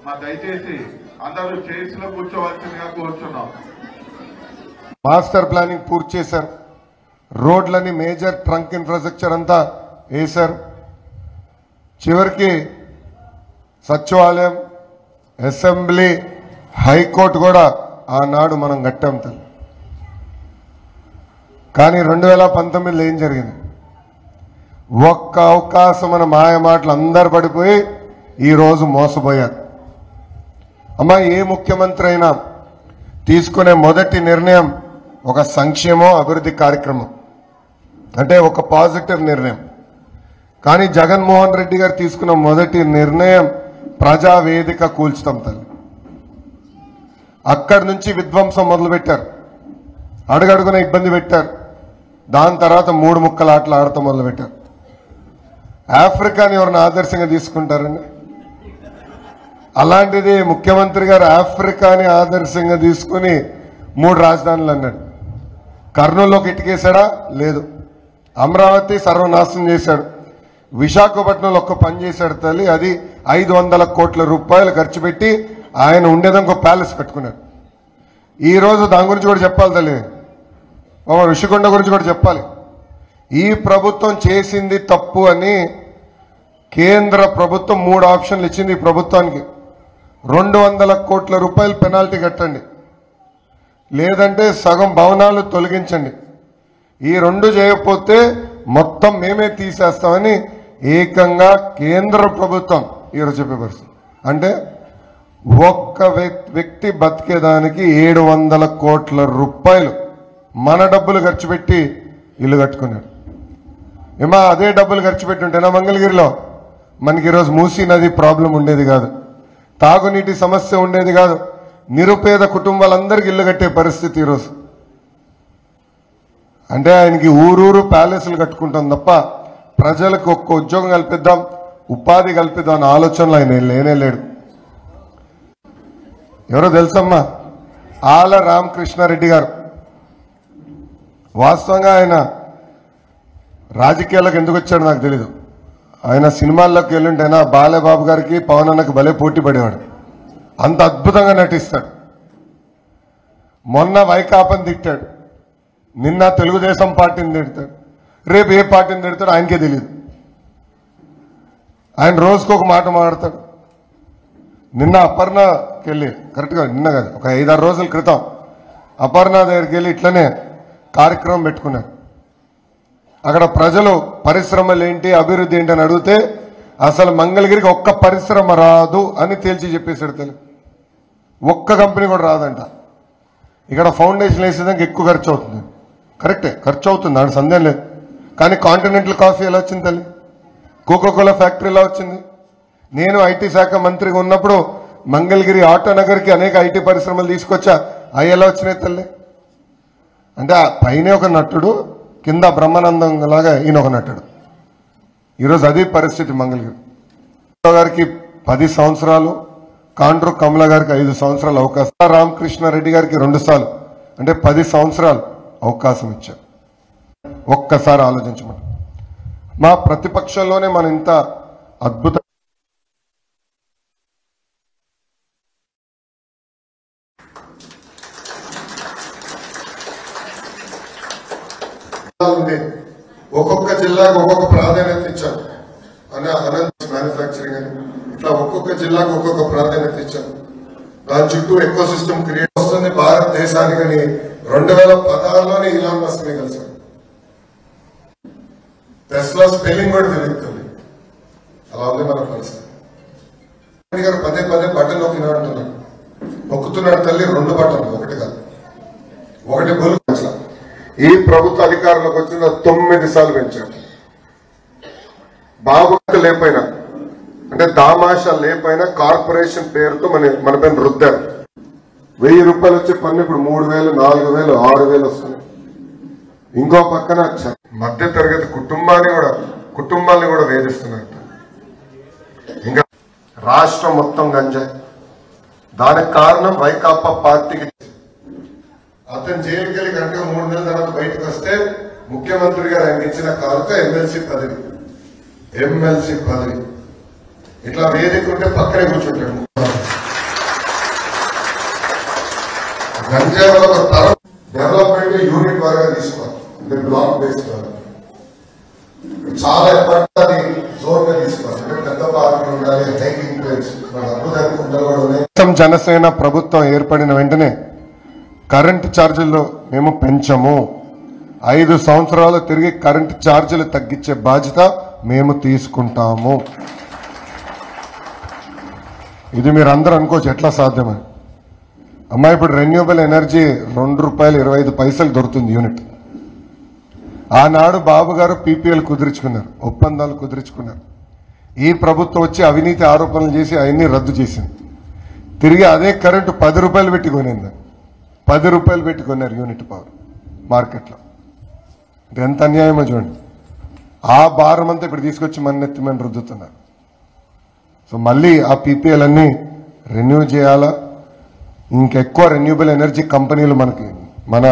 మా దయచేసి అందరూ చైర్స్ లో కూర్చోవలసిందిగా కోరుచున్నాం. మాస్టర్ ప్లానింగ్ పూర్తి చేశారు. రోడ్లని మేజర్ ట్రంక్ ఇన్ఫ్రాస్ట్రక్చర్ అంతా వేశారు. చివరికి సచివాలయం, అసెంబ్లీ, హైకోర్టు కూడా ఆనాడు మనం కట్టాం తల్లి. కానీ 2019లో ఏం జరిగింది? ఒక్క అవకాశం మన మాయ మాటలు అందరు పడిపోయి ఈరోజు మోసపోయారు. అమ్మా, ఏ ముఖ్యమంత్రి అయినా తీసుకునే మొదటి నిర్ణయం ఒక సంక్షేమం అభివృద్ధి కార్యక్రమం, అంటే ఒక పాజిటివ్ నిర్ణయం. కానీ జగన్మోహన్ రెడ్డి గారు తీసుకున్న మొదటి నిర్ణయం ప్రజావేదిక కూల్చడం తల్లి. అక్కడి నుంచి విధ్వంసం మొదలుపెట్టారు, అడుగడుగున ఇబ్బంది పెట్టారు. దాని తర్వాత 3 ముక్కల ఆటలు ఆడటం మొదలుపెట్టారు. ఆఫ్రికాని ఎవరిని ఆదర్శంగా తీసుకుంటారండి? అలాంటిది ముఖ్యమంత్రి గారు ఆఫ్రికాని ఆదర్శంగా తీసుకుని 3 రాజధానులు అన్నాడు. కర్నూలులోకి ఇటుకేశాడా? లేదు. అమరావతి సర్వనాశనం చేశాడు. విశాఖపట్నంలో ఒక్క పని చేశాడు తల్లి, అది 500 కోట్ల రూపాయలు ఖర్చు పెట్టి ఆయన ఉండేదానికి ఒక ప్యాలెస్ కట్టుకున్నాడు. ఈ రోజు దాని గురించి కూడా చెప్పాలి తల్లి, ఋషికొండ గురించి కూడా చెప్పాలి. ఈ ప్రభుత్వం చేసింది తప్పు అని కేంద్ర ప్రభుత్వం 3 ఆప్షన్లు ఇచ్చింది. ఈ ప్రభుత్వానికి 200 కోట్ల రూపాయలు పెనాల్టీ కట్టండి, లేదంటే సగం భవనాలు తొలగించండి. ఈ 2 చేయకపోతే మొత్తం మేమే తీసేస్తామని ఏకంగా కేంద్ర ప్రభుత్వం ఈరోజు చెప్పే పరిస్థితి. అంటే ఒక్క వ్యక్తి బతికేదానికి 700 కోట్ల రూపాయలు మన డబ్బులు ఖర్చు పెట్టి ఇల్లు కట్టుకున్నాడు. ఏమా అదే డబ్బులు ఖర్చు పెట్టి ఉంటేనా మంగళగిరిలో మనకి ఈరోజు మూసీ నది ప్రాబ్లం ఉండేది కాదు, తాగునీటి సమస్య ఉండేది కాదు, నిరుపేద కుటుంబాలందరికీ ఇల్లు కట్టే పరిస్థితి ఈరోజు. అంటే ఆయనకి ఊరూరు ప్యాలెస్లు కట్టుకుంటాం తప్ప ప్రజలకు ఒక్క ఉద్యోగం కల్పిద్దాం, ఉపాధి కల్పిద్దాం అన్న ఆలోచనలు ఆయన లేనే లేడు. ఎవరో తెలుసమ్మా, ఆల రామకృష్ణారెడ్డి గారు. వాస్తవంగా ఆయన రాజకీయాలకు ఎందుకు వచ్చాడు నాకు తెలీదు. ఆయన సినిమాల్లోకి వెళ్ళుంటేనా బాలబాబు గారికి పవన్ అన్నకి భలే పోటీ పడేవాడు, అంత అద్భుతంగా నటిస్తాడు. మొన్న వైకాపాని తిట్టాడు, నిన్న తెలుగుదేశం పార్టీని తిడతాడు, రేపు ఏ పార్టీని తిడతాడు ఆయనకే తెలియదు. ఆయన రోజుకు ఒక మాట మాట్లాడతాడు. నిన్న అపర్ణకి వెళ్ళి, కరెక్ట్గా నిన్న కాదు ఒక 5-6 రోజుల క్రితం అపర్ణ దగ్గరికి వెళ్ళి ఇట్లనే కార్యక్రమం పెట్టుకున్నారు. అక్కడ ప్రజలు పరిశ్రమలు ఏంటి, అభివృద్ధి ఏంటి అని అడిగితే అసలు మంగళగిరికి ఒక్క పరిశ్రమ రాదు అని తేల్చి చెప్పేశాడు. తెలుగు ఒక్క కంపెనీ కూడా రాదంట. ఇక్కడ ఫౌండేషన్ వేసేదానికి ఎక్కువ ఖర్చు అవుతుంది. కరెక్టే, ఖర్చు అవుతుంది, దాని సందేహం లేదు. కానీ కాంటినెంటల్ కాఫీ ఎలా వచ్చింది తల్లి? కోకోకోలా ఫ్యాక్టరీ ఎలా వచ్చింది? నేను ఐటీ శాఖ మంత్రిగా ఉన్నప్పుడు మంగళగిరి ఆటో నగర్కి అనేక ఐటీ పరిశ్రమలు తీసుకొచ్చా, అవి ఎలా వచ్చినాయి తల్లి? అంటే పైన ఒక నటుడు, కింద బ్రహ్మానందం లాగా ఈయన ఒక నటుడు. ఈరోజు అది పరిస్థితి. మంగళగిరి గారికి 10 సంవత్సరాలు, కాండ్రు కమల గారికి 5 సంవత్సరాలు అవకాశం, రామకృష్ణారెడ్డి గారికి 2 సార్లు, అంటే 10 సంవత్సరాలు అవకాశం ఇచ్చారు. ఒక్కసారి ఆలోచించమని. మా ప్రతిపక్షంలోనే మనం ఇంత అద్భుత ఒక్కొక్క జిల్లాకు ఒక్కొక్క ప్రాధాన్యత ఇచ్చాం. అనంత మ్యానుఫ్యాక్చరింగ్ అని ఇట్లా ఒక్కొక్క జిల్లాకు ఒక్కొక్క ప్రాధాన్యత ఇచ్చాం. దాని చుట్టూ ఎకో సిస్టమ్ క్రియేట్ వస్తుంది భారతదేశానికి అని 2016లోనే ఇలాన్ మస్క్ ని కలిసాం. టెస్లా స్పెల్లింగ్ కూడా తెలుస్తుంది. అలా ఉంది మన పరిస్థితి. గారు పదే బటన్ నొక్కినా అంటున్నాడు, నొక్కుతున్నాడు తల్లి. 2 బటన్లు, ఒకటి కాదు, ఒకటి బొలు. ఈ ప్రభుత్వ అధికారంలోకి వచ్చిన 9 సార్లు పెంచారు. బాబు లేపైనా, అంటే దామాషా లేపైనా కార్పొరేషన్ పేరుతో మన పైన రుద్దారు. 1000 రూపాయలు వచ్చే పన్ను ఇప్పుడు 3000, 4000, 6000 వస్తుంది. ఇంకో పక్కన మధ్య తరగతి కుటుంబాన్ని కూడా వేధిస్తున్నారు. ఇంకా రాష్ట్రం మొత్తం గంజాయి. దానికి కారణం వైకాపా పార్టీకి. అతను జైలుకి వెళ్ళి కనుక 3 నెలల తర్వాత బయటకు వస్తే ముఖ్యమంత్రి గారు ఆయన ఇచ్చిన కానుక ఎమ్మెల్సీ పదవి. ఇట్లా వేదిక ఉంటే పక్కనే కూర్చుంటాడు. గంజాయి ఒక తరం డెవలప్మెంట్ యూనిట్ వరకు తీసుకోవాలి, అంటే బ్లాక్ బేస్డ్ చాలా ఎప్పటి జోన్ గా తీసుకోవాలి, అంటే పెద్ద పార్కులు ఉండాలి, హైకింగ్ ట్రైల్స్, జనసేన ప్రభుత్వం ఏర్పడిన వెంటనే కరెంటు ఛార్జీల్లో మేము పెంచము. 5 సంవత్సరాలు తిరిగి కరెంటు ఛార్జీలు తగ్గించే బాధ్యత మేము తీసుకుంటాము. ఇది మీరు అందరూ అనుకోవచ్చు ఎట్లా సాధ్యమని. అమ్మా ఇప్పుడు రెన్యూబుల్ ఎనర్జీ ₹2.25 దొరుకుతుంది యూనిట్. ఆనాడు బాబు గారు పీపీఎల్ కుదుర్చుకున్నారు, ఒప్పందాలు కుదుర్చుకున్నారు. ఈ ప్రభుత్వం వచ్చి అవినీతి ఆరోపణలు చేసి అవన్నీ రద్దు చేసింది. తిరిగి అదే కరెంటు ₹10 పెట్టి కొనింది, ₹10 పెట్టి కొన్నారు యూనిట్ పవర్ మార్కెట్లో. ఇది ఎంత అన్యాయమో చూడండి. ఆ భారం అంతా ఇప్పుడు తీసుకొచ్చి మన ఎత్తిమని రుద్దుతున్నారు. సో మళ్ళీ ఆ పీపీఎల్ అన్ని రెన్యూ చేయాలా, ఇంకెక్కువ రెన్యూబుల్ ఎనర్జీ కంపెనీలు మన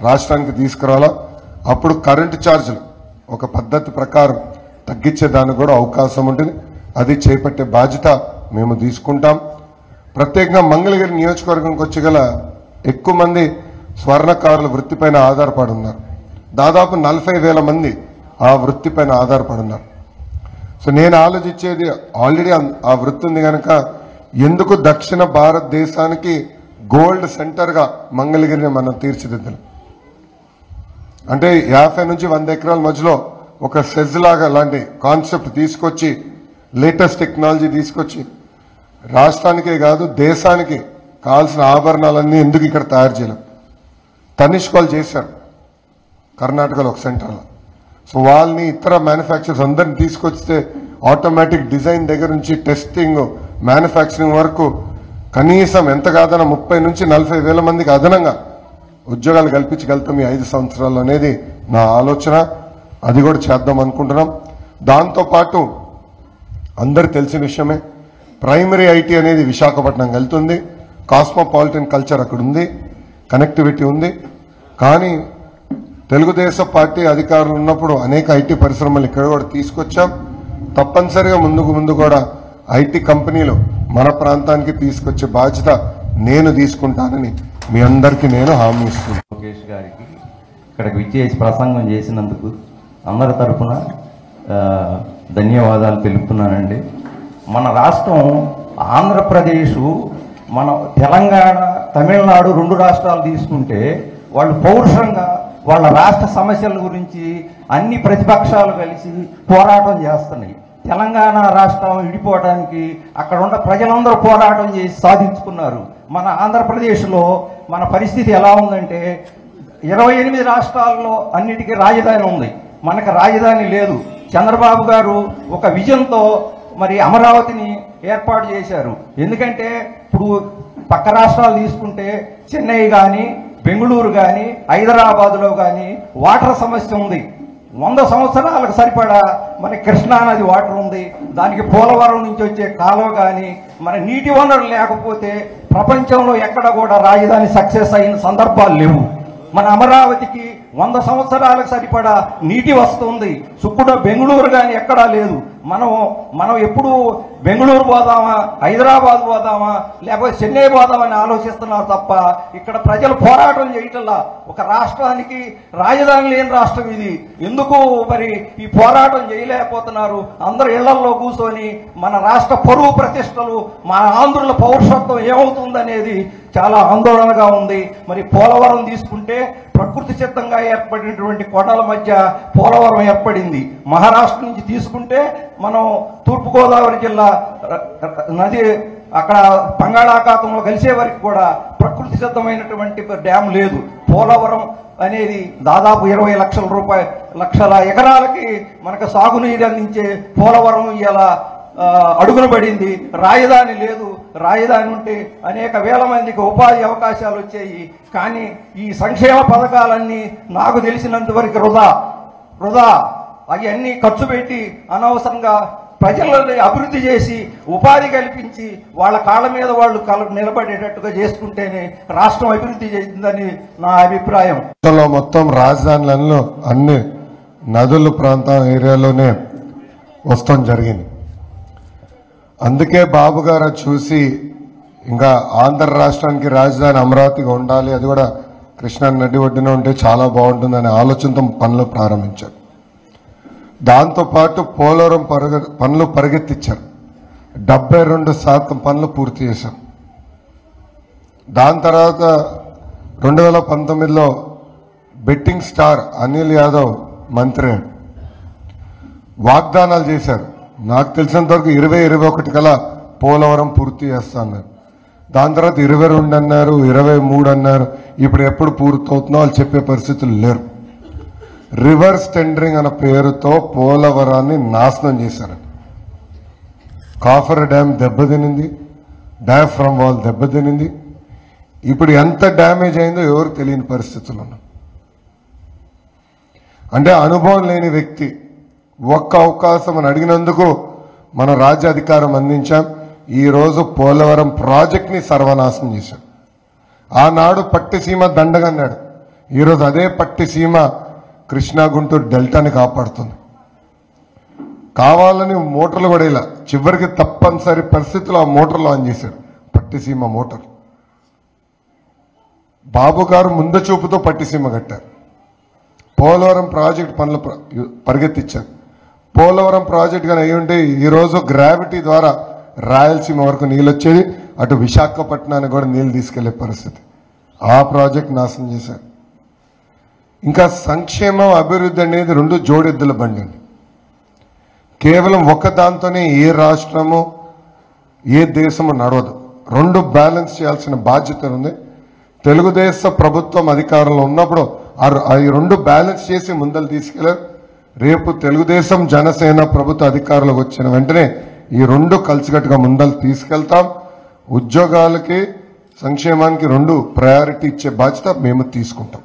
రాష్ట్రానికి తీసుకురావాలా. అప్పుడు కరెంటు ఛార్జీలు ఒక పద్ధతి ప్రకారం తగ్గించేదానికి కూడా అవకాశం ఉంటుంది. అది చేపట్టే బాధ్యత మేము తీసుకుంటాం. ప్రత్యేకంగా మంగళగిరి నియోజకవర్గంకి వచ్చి గల ఎక్కువ మంది స్వర్ణకారుల వృత్తిపైన ఆధారపడి ఉన్నారు. దాదాపు 40,000 మంది ఆ వృత్తిపైన ఆధారపడి ఉన్నారు. సో నేను ఆలోచించేది, ఆల్రెడీ ఆ వృత్తి ఉంది కనుక ఎందుకు దక్షిణ భారతదేశానికి గోల్డ్ సెంటర్గా మంగళగిరిని మనం తీర్చిదిద్దాలి. అంటే 50 నుంచి 100 ఎకరాల మధ్యలో ఒక సెజ్ లాగా లాంటి కాన్సెప్ట్ తీసుకొచ్చి, లేటెస్ట్ టెక్నాలజీ తీసుకొచ్చి రాష్ట్రానికే కాదు దేశానికి కావాల్సిన ఆభరణాలన్నీ ఎందుకు ఇక్కడ తయారు చేయలేం. తనిష్క్ వాళ్ళు చేశారు కర్ణాటకలో ఒక సెంటర్లో. సో వాళ్ళని ఇతర మ్యానుఫ్యాక్చరర్స్ అందరిని తీసుకొస్తే ఆటోమేటిక్ డిజైన్ దగ్గర నుంచి టెస్టింగ్, మ్యానుఫ్యాక్చరింగ్ వరకు కనీసం ఎంత కాదన్నా 30 నుంచి 40,000 మందికి అదనంగా ఉద్యోగాలు కల్పించగలుగుతాం ఈ 5 సంవత్సరాలు అనేది నా ఆలోచన. అది కూడా చేద్దాం అనుకుంటున్నాం. దాంతోపాటు అందరు తెలిసిన విషయమే, ప్రైమరీ ఐటీ అనేది విశాఖపట్నం వెళ్తుంది. కాస్మోపాలిటన్ కల్చర్ అక్కడ ఉంది, కనెక్టివిటీ ఉంది. కానీ తెలుగుదేశం పార్టీ అధికారులు ఉన్నప్పుడు అనేక ఐటీ పరిశ్రమలు ఇక్కడ కూడా తీసుకొచ్చాం. తప్పనిసరిగా ముందు కూడా ఐటీ కంపెనీలు మన ప్రాంతానికి తీసుకొచ్చే బాధ్యత నేను తీసుకుంటానని మీ అందరికీ నేను హామీ ఇస్తున్నాను. లోకేష్ గారికి ఇక్కడికి విచ్చేసి ప్రసంగం చేసినందుకు అందరి తరఫున ధన్యవాదాలు తెలుపుతున్నానండి. మన రాష్ట్రం ఆంధ్రప్రదేశ్, మన తెలంగాణ, తమిళనాడు 2 రాష్ట్రాలు తీసుకుంటే వాళ్ళు పౌరుషంగా వాళ్ళ రాష్ట్ర సమస్యల గురించి అన్ని ప్రతిపక్షాలు కలిసి పోరాటం చేస్తున్నాయి. తెలంగాణ రాష్ట్రం విడిపోవడానికి అక్కడ ఉన్న ప్రజలందరూ పోరాటం చేసి సాధించుకున్నారు. మన ఆంధ్రప్రదేశ్లో మన పరిస్థితి ఎలా ఉందంటే 28 రాష్ట్రాల్లో అన్నిటికీ రాజధాని ఉంది, మనకు రాజధాని లేదు. చంద్రబాబు గారు ఒక విజన్తో మరి అమరావతిని ఏర్పాటు చేశారు. ఎందుకంటే ఇప్పుడు పక్క రాష్ట్రాలు తీసుకుంటే చెన్నై కానీ, బెంగళూరు కానీ, హైదరాబాద్లో కానీ వాటర్ సమస్య ఉంది. 100 సంవత్సరాలకు సరిపడా మన కృష్ణానది వాటర్ ఉంది. దానికి పోలవరం నుంచి వచ్చే కాలువ కానీ, మన నీటి వనరులు లేకపోతే ప్రపంచంలో ఎక్కడ కూడా రాజధాని సక్సెస్ అయిన సందర్భాలు లేవు. మన అమరావతికి 100 సంవత్సరాలకు సరిపడా నీటి వస్తుంది. సుక్కుడ బెంగళూరు కానీ ఎక్కడా లేదు. మనం ఎప్పుడు బెంగళూరు పోదామా, హైదరాబాద్ పోదామా, లేకపోతే చెన్నై పోదామని ఆలోచిస్తున్నారు తప్ప ఇక్కడ ప్రజలు పోరాటం చేయటంలా. ఒక రాష్ట్రానికి రాజధాని లేని రాష్ట్రం ఇది. ఎందుకు మరి ఈ పోరాటం చేయలేకపోతున్నారు? అందరు ఇళ్లలో కూర్చొని మన రాష్ట్ర పరువు ప్రతిష్టలు, మన ఆంధ్రుల పౌరుషత్వం ఏమవుతుందనేది చాలా ఆందోళనగా ఉంది. మరి పోలవరం తీసుకుంటే ప్రకృతి సిద్ధంగా ఏర్పడినటువంటి కొండల మధ్య పోలవరం ఏర్పడింది. మహారాష్ట్ర నుంచి తీసుకుంటే మనం తూర్పుగోదావరి జిల్లా నది అక్కడ బంగాళాఖాతంలో కలిసే వరకు కూడా ప్రకృతి సిద్ధమైనటువంటి డ్యామ్ లేదు. పోలవరం అనేది దాదాపు 20 లక్షల ఎకరాలకి మనకు సాగునీరు అందించే పోలవరం ఇలా అడుగున పడింది. రాజధాని లేదు. రాజధాని ఉంటే అనేక వేల మందికి ఉపాధి అవకాశాలు వచ్చాయి. కానీ ఈ సంక్షేమ పథకాలన్నీ నాకు తెలిసినంత వరకు వృధా అవన్నీ ఖర్చు పెట్టి అనవసరంగా ప్రజలని అభివృద్ధి చేసి ఉపాధి కల్పించి వాళ్ళ కాళ్ళ మీద వాళ్ళు నిలబడేటట్టుగా చేసుకుంటేనే రాష్ట్రం అభివృద్ధి చేసిందని నా అభిప్రాయం. మొత్తం రాజధానులలో అన్ని నదుల ప్రాంతం ఏరియాలోనే వస్తాం జరిగింది. అందుకే బాబు గారు చూసి ఇంకా ఆంధ్ర రాష్ట్రానికి రాజధాని అమరావతిగా ఉండాలి, అది కూడా కృష్ణా నది ఒడ్డున ఉంటే చాలా బాగుంటుందనే ఆలోచనతో పనులు ప్రారంభించారు. దాంతోపాటు పోలవరం పనులు పరిగెత్తించారు. 72% పనులు పూర్తి చేశాం. దాని తర్వాత 2019లో బెట్టింగ్ స్టార్ అనిల్ యాదవ్ మంత్రి వాగ్దానాలు చేశారు. నాకు తెలిసినంత వరకు 2021 కల్లా పోలవరం పూర్తి చేస్తా అన్నారు. దాని తర్వాత 22 అన్నారు, 23 అన్నారు. ఇప్పుడు ఎప్పుడు పూర్తవుతుందో వాళ్ళు చెప్పే పరిస్థితులు లేరు. రివర్స్ టెండరింగ్ అన్న పేరుతో పోలవరాన్ని నాశనం చేశారు. కాఫర్ డ్యామ్ దెబ్బతినింది, డయాఫ్రమ్ వాల్ దెబ్బతినింది. ఇప్పుడు ఎంత డ్యామేజ్ అయిందో ఎవరు తెలియని పరిస్థితులు ఉన్నాం. అంటే అనుభవం లేని వ్యక్తి ఒక్క అవకాశం అని అడిగినందుకు మన రాజ్యాధికారం అందించాం. ఈరోజు పోలవరం ప్రాజెక్ట్ని సర్వనాశనం చేశాం. ఆనాడు పట్టిసీమ దండగన్నాడు. ఈరోజు అదే పట్టిసీమ కృష్ణా గుంటూరు డెల్టాని కాపాడుతుంది. కావాలని మోటార్లు కూడా ఇలా చివరికి తప్పనిసరి పరిస్థితుల్లో ఆ మోటార్లు ఆన్ చేశాడు. పట్టిసీమ మోటార్ బాబు గారు ముందు చూపుతో పట్టిసీమ కట్టారు. పోలవరం ప్రాజెక్ట్ పనులు పరిగెత్తించారు. పోలవరం ప్రాజెక్ట్ కానీ అయి ఉంటే ఈరోజు గ్రావిటీ ద్వారా రాయలసీమ వరకు నీళ్ళు వచ్చేది, అటు విశాఖపట్నానికి కూడా నీళ్ళు తీసుకెళ్లే పరిస్థితి. ఆ ప్రాజెక్ట్ నాశనం చేశారు. ఇంకా సంక్షేమం అభివృద్ధి అనేది రెండు జోడెద్దుల బండి అండి. కేవలం ఒక్క దాంతోనే ఏ రాష్ట్రము ఏ దేశము నడవదు. రెండు బ్యాలెన్స్ చేయాల్సిన బాధ్యత ఉంది. తెలుగుదేశం ప్రభుత్వం అధికారంలో ఉన్నప్పుడు ఈ రెండు బ్యాలెన్స్ చేసి ముందలు తీసుకెళ్లారు. రేపు తెలుగుదేశం జనసేన ప్రభుత్వ అధికారంలోకి వచ్చిన వెంటనే ఈ రెండు కలిసికట్టుగా ముందలు తీసుకెళ్తాం. ఉద్యోగాలకి సంక్షేమానికి రెండు ప్రయారిటీ ఇచ్చే బాధ్యత మేము తీసుకుంటాం.